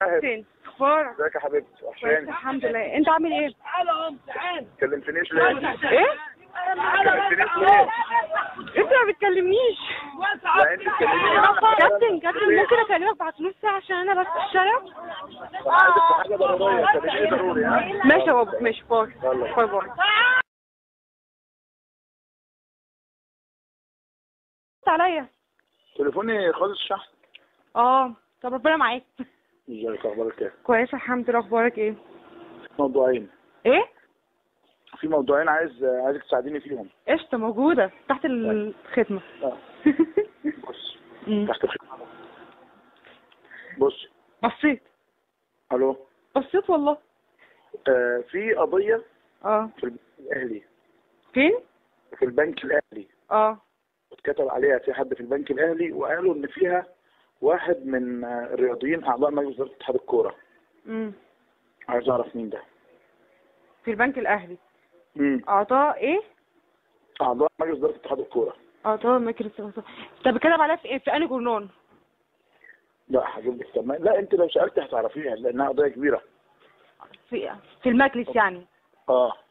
فين اخبارك؟ ازيك يا حبيبتي؟ كويس وحشاني. الحمد لله. انت عامل ايه؟ كلمتنيش ليه؟ ايه؟ كلمتنيش ليه؟ انت ما بتكلمنيش. لا انت تكلميني. كابتن ممكن اكلمك بعد نص ساعه عشان انا بس في الشارع؟ انا عايزك في حاجه ضروريه، كلميني ضروري. ها؟ ماشي يا بابا، ماشي، باي. يلا. باي باي. عليا. تليفوني خالص شحن. طب ربنا معاك. ازيك؟ اخبارك ايه؟ كويس الحمد لله. اخبارك ايه؟ موضوعين. ايه؟ في موضوعين عايزك تساعديني فيهم. قشطه، موجوده تحت الخدمه. بص. مم. تحت الخدمه. بص. بصيت. الو. بصيت والله. في قضيه في البنك الاهلي. فين؟ في البنك الاهلي. اتكتب عليها في حد في البنك الاهلي، وقالوا ان فيها واحد من الرياضيين اعضاء مجلس اداره اتحاد الكوره. عايز اعرف مين ده. في البنك الاهلي. اعضاء ايه؟ اعضاء مجلس اداره اتحاد الكوره. اعضاء مجلس اداره. طب بتكلم عليها في ايه؟ في انهي جورنال؟ لا هجيب لك. لا انت لو سالت هتعرفيها لانها قضيه كبيره. في المجلس يعني.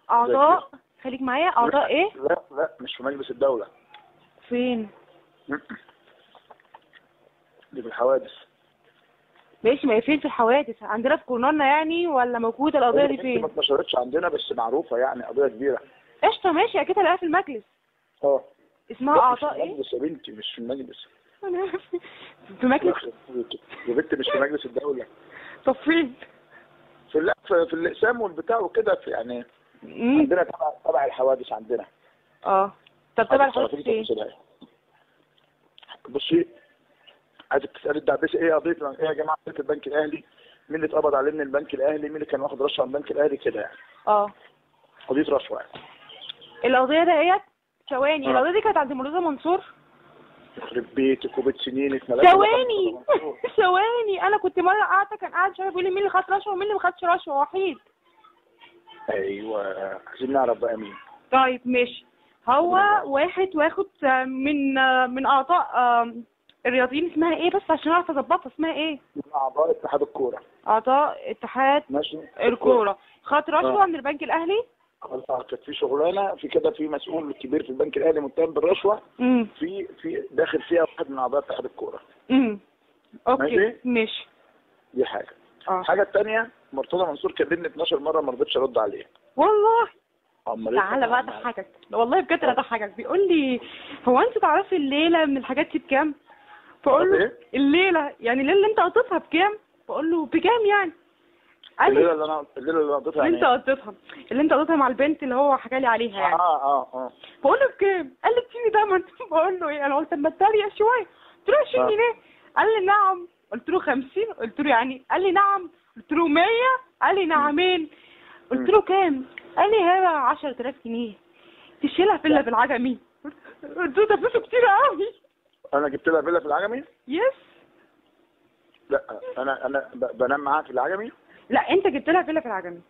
اعضاء. خليك معايا. اعضاء ايه؟ لا مش في مجلس الدوله. فين؟ دي في الحوادث. ماشي، ما هي فين في الحوادث؟ عندنا في جورنالنا يعني ولا موجوده القضيه دي فين؟ ما اتنشرتش عندنا بس معروفه، يعني قضيه كبيره. قشطه ماشي، اكيد هلاقيها في المجلس. اسمها اعضاء ايه؟ مش في المجلس يا بنتي، مش في المجلس. في مجلس يا بنتي مش في مجلس الدوله. طب فين؟ في الاقسام والبتاع وكده، في يعني عندنا تبع الحوادث عندنا. طب تبع الحوادث فين؟ بصي، عايزك تسالي الدعبسه ايه قضيه ايه يا جماعه؟ قضيه البنك الاهلي، مين اللي اتقبض عليه من البنك الاهلي، مين اللي كان واخد رشوه من البنك الاهلي كده يعني. قضيه رشوه يعني. القضيه ديت ثواني. القضيه دي كانت عند مرتضى منصور. يخرب بيتك وبيت سنينك. ثواني انا كنت مره قاعده، كان قاعد شايف بيقول لي مين اللي خد رشوه ومين اللي ما خدش رشوه. وحيد. ايوه، عايزين نعرف بقى مين. طيب ماشي. هو واحد واخد من اعضاء الرياضيين. اسمها ايه بس عشان اعرف اظبطها؟ اسمها ايه؟ من اعضاء اتحاد الكوره. اعضاء اتحاد الكوره. خد رشوه من البنك الاهلي. كانت في شغلانه في كده، في مسؤول كبير في البنك الاهلي متهم بالرشوه. في داخل فيها واحد من اعضاء اتحاد الكوره. اوكي ماشي. دي حاجه. الحاجه الثانيه، مرتضى منصور كلمني 12 مره ما رضيتش ارد عليه. والله. تعالى بقى اضحكك والله بجد. اضحكك. بيقول لي هو انت تعرفي الليله من الحاجات دي بكام؟ بقول له الليله يعني الليله اللي انت قضيتها بكام؟ بقول له بكام يعني؟ الليله اللي قضيتها يعني اللي انت قضيتها مع البنت اللي هو حكى لي عليها يعني. بقول له بكام؟ قال لي اديني ده. بقول له ايه؟ انا قلت اما اتريق شويه. قلت له 20 جنيه. قال لي نعم. قلت له 50. قلت له يعني؟ قال لي نعم. قلت له 100. قال لي نعمين. قلت له كام؟ قال لي هي 10000 جنيه تشيلها فيلا في العجمي. قلت له ده فلوسه كتير قوي. انا جبت لها فيلا في العجمي؟ يس. لا انا بنام معاها في العجمي. لا انت جبت لها فيلا في العجمي.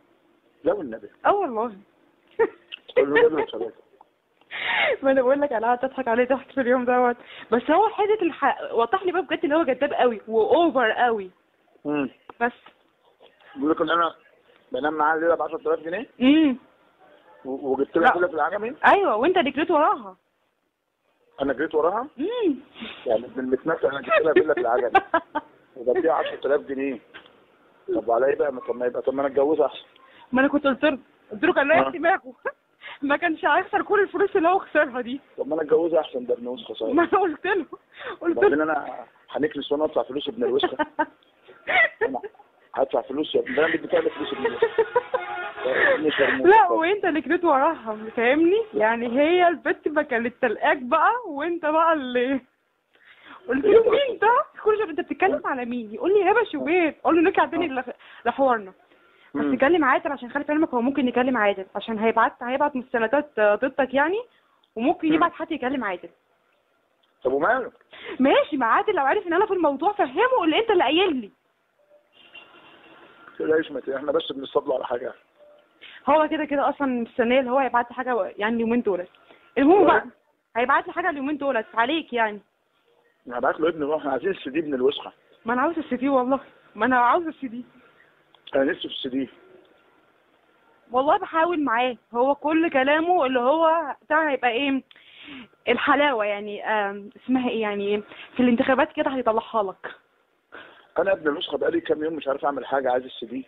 لا والنبي. والله. قول له جاب لك. ما انا بقول لك انا قعدت اضحك عليه ضحك في اليوم دوت. بس هو حته وضح لي بقى بجد ان هو كداب قوي واوفر قوي. بس بيقول لك ان انا بنام معاها الليله ب 10000 جنيه. وجبت لها فيلا في العجمي. ايوه، وانت اللي جريت وراها. انا جريت وراها؟ يعني ابن المتنفس انا جبت لها فيلا في العجمي وبديها 10000 جنيه. طب وعلى ايه بقى؟ طب ما انا اتجوزها احسن. ما انا كنت قلت له كان رايح دماغه. ما كانش هيخسر كل الفلوس اللي هو خسرها دي. طب ما انا اتجوزها احسن، ده ابن وسخه صحيح. ما انا قلت له وبعدين انا هنكنس وانا ادفع فلوس ابن الوسخه. انا هدفع فلوس يا ابن، انا بدي لك فلوس ابن الوسخه. لا وانت اللي جريت وراها فاهمني؟ يعني هي البت ما كانت تلقاك بقى وانت بقى اللي قلت له مين ده؟ كل شويه انت بتتكلم على مين؟ يقول لي هبه شوبير. اقول له نرجع تاني لحوارنا. بس نكلم عادل عشان خلي في علمك هو ممكن يكلم عادل عشان هيبعت مستندات ضدك يعني، وممكن يبعت حد يكلم عادل. طب وماله؟ ماشي مع عادل لو عارف ان انا في الموضوع فهمه اللي انت اللي قايل لي. تلاقيش احنا بس بنصطدم على حاجه. هو كده اصلا مستنيه اللي هو هيبعت لي حاجه يعني اليومين دولت. المهم بقى هيبعت لي حاجه اليومين دولت عليك يعني. هبعت له ابني، احنا عايزين السي دي ابن الوسخه. ما انا عاوز السي دي والله. ما انا عاوزه السي دي. انا نفسي في السي دي. والله بحاول معاه، هو كل كلامه اللي هو بتاع هيبقى ايه الحلاوه يعني، اسمها ايه يعني، في الانتخابات كده هيطلعها لك. انا ابن النسخه بقالي كام يوم مش عارف اعمل حاجه، عايز السي دي.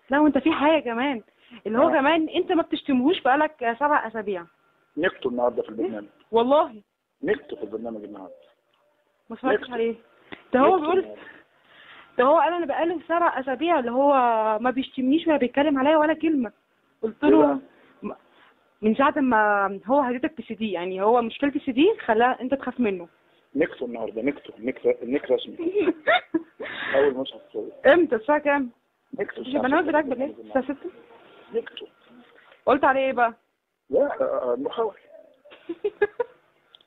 لا وانت في حاجه كمان اللي هو كمان انت ما بتشتمهوش بقالك 7 أسابيع. نكته النهارده في البرنامج. والله نكته في البرنامج النهارده. ما اتفرجتش عليه. ده هو بيقول، ده هو قال انا بقالي 7 أسابيع اللي هو ما بيشتمنيش ولا بيتكلم عليا ولا كلمه. قلت له من ساعه ما هو هديتك في السي دي، يعني هو مشكله السي دي خلاها انت تخاف منه. نكته النهارده، نكته رسمي. اول مصحف صوت. امتى الساعه كام؟ نكته البرنامج بتاعك بالليل الساعه 6. نكته. قلت عليه ايه بقى؟ لا محاور.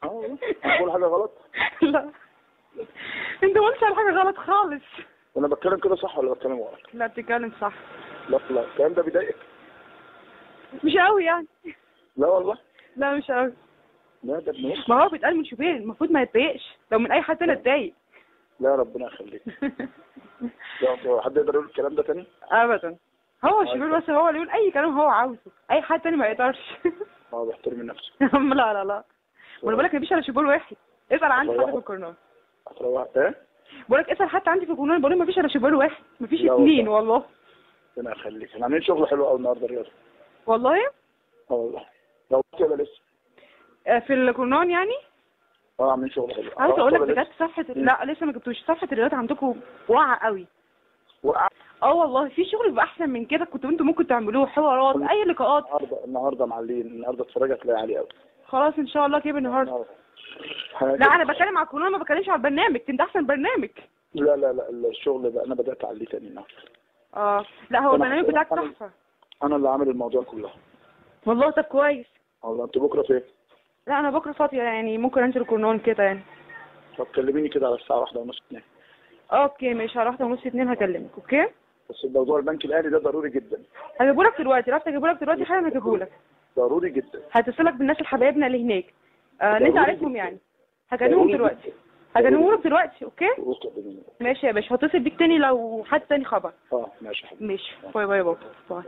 بقول حاجه غلط؟ لا انت ما قلتش على حاجه غلط خالص. وانا بتكلم كده صح ولا بتكلم غلط؟ لا بتتكلم صح. لا الكلام ده بيضايقك؟ مش قوي يعني. لا والله. لا مش قوي. لا ده ابن نص. ما هو بيتقال من شوبير، المفروض ما يتضايقش، لو من اي حد تاني اتضايق. لا ربنا يخليك. لا حد يقدر يقول الكلام ده تاني؟ ابدا. هو شوبير بس هو اللي يقول اي كلام هو عاوزه، اي حد تاني ما يقدرش. بيحترم نفسه. لا ما انا بقول لك مفيش الا شوبير واحد. اسال عندي حد في القرنان. ايه؟ بقول لك اسال حتى عندي في القرنان، بقول لك مفيش الا شوبير واحد، مفيش 2 والله. ربنا يخليك. احنا عاملين شغل حلو قوي النهارده رياض. والله؟ والله. لو كده لسه. في القرنان يعني؟ عاملين شغل حلو. عايز اقول لك بجد صفحه، لا لسه ما جبتوش، صفحه الرياض عندكم واقعه قوي. واقعه؟ والله في شغل بيبقى احسن من كده، كنتوا انتوا ممكن تعملوه حوارات، اي لقاءات. النهارده معلين، النهارده اتفرج هتلاقي عليه قوي. خلاص ان شاء الله كده النهارده. لا انا بتكلم على القناه، ما بتكلمش على البرنامج، انت احسن برنامج. لا الشغل بقى انا بدات اعليه تاني النهارده. لا هو البرنامج بتاعك تحفه. انا اللي عامل الموضوع كله. والله طب كويس. والله انت بكره فين؟ لا انا بكره فاضيه يعني، ممكن انزل القرنان كده يعني. طب كلميني كده على الساعه 1:30 2. اوكي ماشي، على 1:30 2 هكلمك. اوكي بس موضوع البنك الاهلي ده ضروري جدا. هجيبهولك دلوقتي، رحت اجيبهولك دلوقتي حالا، هجيبهولك. ضروري جدا. هتصلك بالناس الحبايبنا اللي هناك اللي انت عارفهم يعني، هكلمهم دلوقتي. هكلمهولك دلوقتي. اوكي ماشي يا باشا، هتصل بيك تاني لو حد تاني خبر. ماشي يا حبيبي. ماشي. باي باي.